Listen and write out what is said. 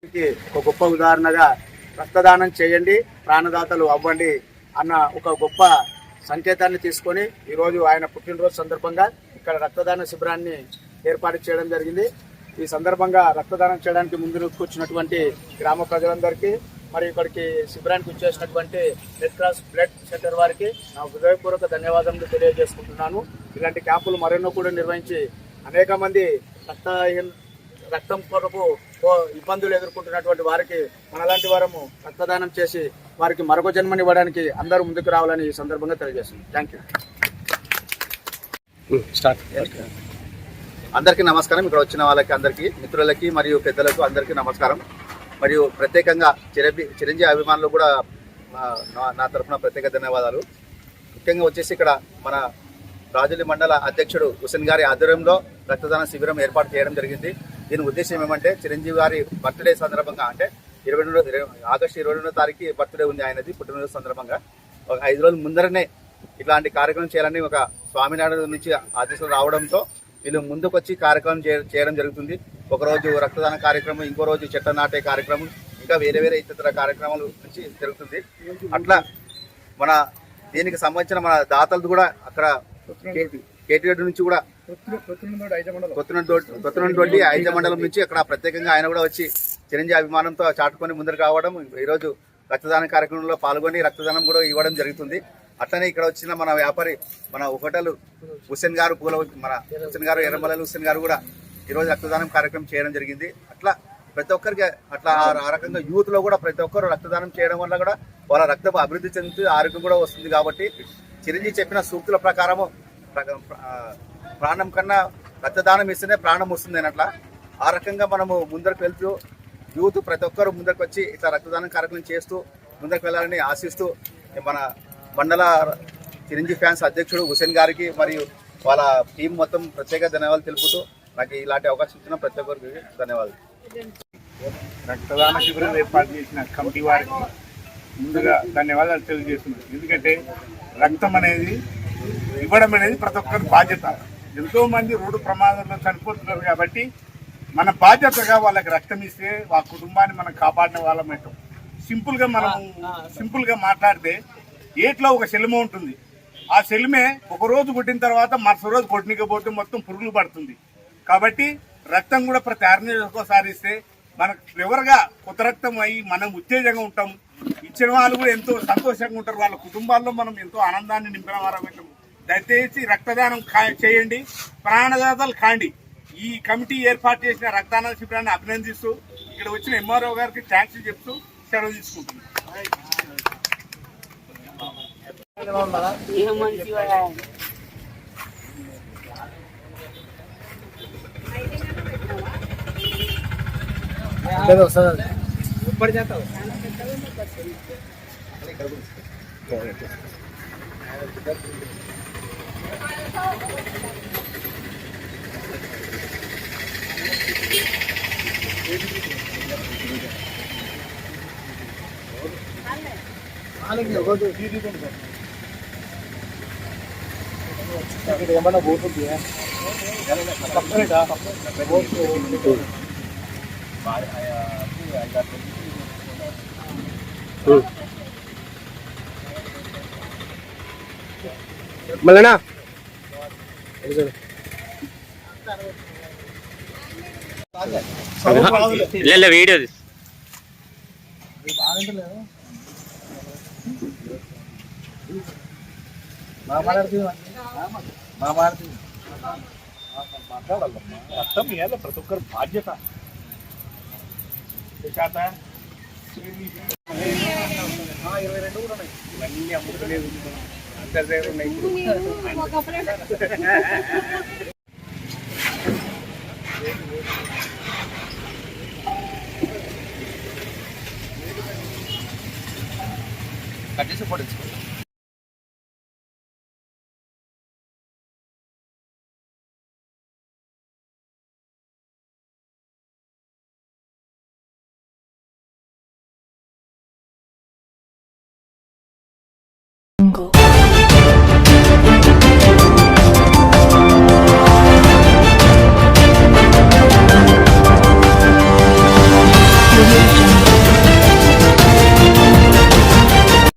ఒక గొప్ప ఉదాహరణగా రక్తదానం చేయండి, ప్రాణదాతలు అవ్వండి అన్న ఒక గొప్ప సంకేతాన్ని తీసుకొని ఈరోజు ఆయన పుట్టినరోజు సందర్భంగా ఇక్కడ రక్తదాన శిబిరాన్ని ఏర్పాటు చేయడం జరిగింది. ఈ సందర్భంగా రక్తదానం చేయడానికి ముందుకు వచ్చినటువంటి గ్రామ ప్రజలందరికీ మరి ఇక్కడికి శిబిరానికి వచ్చేసినటువంటి రెడ్ క్రాస్ బ్లడ్ సెంటర్ వారికి నా హృదయపూర్వక ధన్యవాదాలు తెలియజేసుకుంటున్నాను. ఇలాంటి క్యాంపులు మరెన్నో కూడా నిర్వహించి అనేక మంది రక్తం కొరకు ఇబ్బందులు ఎదుర్కొంటున్నటువంటి వారికి మనలాంటి వారము రక్తదానం చేసి వారికి మరొక జన్మనివ్వడానికి అందరూ ముందుకు రావాలని ఈ సందర్భంగా తెలియజేస్తున్నాను. Thank you. అందరికీ నమస్కారం. ఇక్కడ వచ్చిన వాళ్ళకి అందరికీ, మిత్రులకి మరియు పెద్దలకు అందరికీ నమస్కారం. మరియు ప్రత్యేకంగా చిరంజీవి అభిమానులు కూడా నా తరఫున ప్రత్యేక ధన్యవాదాలు. ముఖ్యంగా వచ్చేసి ఇక్కడ మన రాజులి మండల అధ్యక్షుడు హుసేన్ గారి ఆధ్వర్యంలో రక్తదాన శిబిరం ఏర్పాటు చేయడం జరిగింది. దీని ఉద్దేశం ఏమంటే చిరంజీవి గారి బర్త్డే సందర్భంగా, అంటే ఆగస్టు 22వ తారీఖు బర్త్డే ఉంది ఆయనది, పుట్టినరోజు సందర్భంగా ఒక 5 రోజుల ముందరనే ఇట్లాంటి కార్యక్రమం చేయాలని ఒక స్వామినాయుడు నుంచి ఆదేశాలు రావడంతో వీళ్ళు ముందుకు వచ్చి కార్యక్రమం చేయడం జరుగుతుంది. ఒకరోజు రక్తదాన కార్యక్రమం, ఇంకో రోజు చెట్ల నాటే కార్యక్రమం, ఇంకా వేరే ఇతర కార్యక్రమాలు నుంచి జరుగుతుంది. అట్లా మన దీనికి సంబంధించిన మన దాతలు కూడా అక్కడ కేటీఆర్ నుంచి కూడా కొత్తనూటి ఐజ మండలం నుంచి అక్కడ ప్రత్యేకంగా ఆయన కూడా వచ్చి చిరంజీవి అభిమానంతో చాటుకొని ముందరు కావడం, ఈరోజు రక్తదాన కార్యక్రమంలో పాల్గొని రక్తదానం కూడా ఇవ్వడం జరుగుతుంది. అట్లనే ఇక్కడ వచ్చిన మన వ్యాపారి మన హోటల్ హుసేన్ గారు హుసేన్ గారు ఎర్రమల్లెల హుసేన్ గారు కూడా ఈరోజు రక్తదానం కార్యక్రమం చేయడం జరిగింది. అట్లా ప్రతి ఒక్కరికి అట్లా ఆ రకంగా యూత్ లో కూడా ప్రతి ఒక్కరు రక్తదానం చేయడం వల్ల కూడా వాళ్ళ రక్తం అభివృద్ధి చెందుతూ ఆరోగ్యం కూడా వస్తుంది. కాబట్టి చిరంజీవి చెప్పిన సూక్తుల ప్రకారము ప్రాణం కన్నా రక్తదానం ఇస్తేనే ప్రాణం వస్తుంది అన్నట్లా ఆ రకంగా మనము ముందరకు వెళ్తూ యూత్ ప్రతి ఒక్కరు ముందరకు వచ్చి ఇట్లా రక్తదానం కార్యక్రమం చేస్తూ ముందరకు వెళ్ళాలని ఆశిస్తూ మన మండల చిరంజీవి ఫ్యాన్స్ అధ్యక్షుడు హుసేన్ గారికి మరియు వాళ్ళ టీం మొత్తం ప్రత్యేక ధన్యవాదాలు తెలుపుతూ నాకు ఇలాంటి అవకాశం ఇచ్చిన ప్రతి ఒక్కరికి ధన్యవాదాలు. రక్తదాన శిబిరం ఏర్పాటు చేసిన కమిటీ వారికి ముందుగా ధన్యవాదాలు తెలియజేస్తున్నాను. ఎందుకంటే రక్తం అనేది ఇవ్వడం అనేది ప్రతి ఒక్కరి బాధ్యత. ఎంతో మంది రోడ్డు ప్రమాదంలో చనిపోతున్నారు కాబట్టి మన బాధ్యతగా వాళ్ళకి రక్తం ఇస్తే ఆ కుటుంబాన్ని మనం కాపాడిన వాళ్ళం అవుతాం. సింపుల్గా మాట్లాడితే ఏట్లో ఒక సెలిమ ఉంటుంది. ఆ సెలిమే ఒక రోజు కొట్టిన తర్వాత మరుసటి రోజు కొట్టినకపోతే మొత్తం పురుగులు పడుతుంది. కాబట్టి రక్తం కూడా ప్రతి 6 నెలలకోసారి ఇస్తే మనకు ఫ్లేవర్గా కొత్త రక్తం అయ్యి మనం ఉత్తేజంగా ఉంటాం. ఇచ్చిన వాళ్ళు కూడా ఎంతో సంతోషంగా ఉంటారు. వాళ్ళ కుటుంబాల్లో మనం ఎంతో ఆనందాన్ని నింపిన వారం అవుతాం. దయచేసి రక్తదానం చేయండి, ప్రాణదాతలు కాండి. ఈ కమిటీ ఏర్పాటు చేసిన రక్తదాన శిబిరాన్ని అభినందిస్తూ ఇక్కడ వచ్చిన ఎంఆర్ఓ గారికి థ్యాంక్స్ చెప్తూ సెలవు తీసుకుంటున్నాం. ఏమన్నా పోతుంది మళ్ళా వీడియో మాట్లాడాలమ్మా. రక్తం ఇవ్వాలి ప్రతి ఒక్కరు బాధ్యత. ఇవన్నీ అమ్ముతలేదు, అంతర్జాతీయ ఉన్నాయి. కట్టేసి పడచ్చు.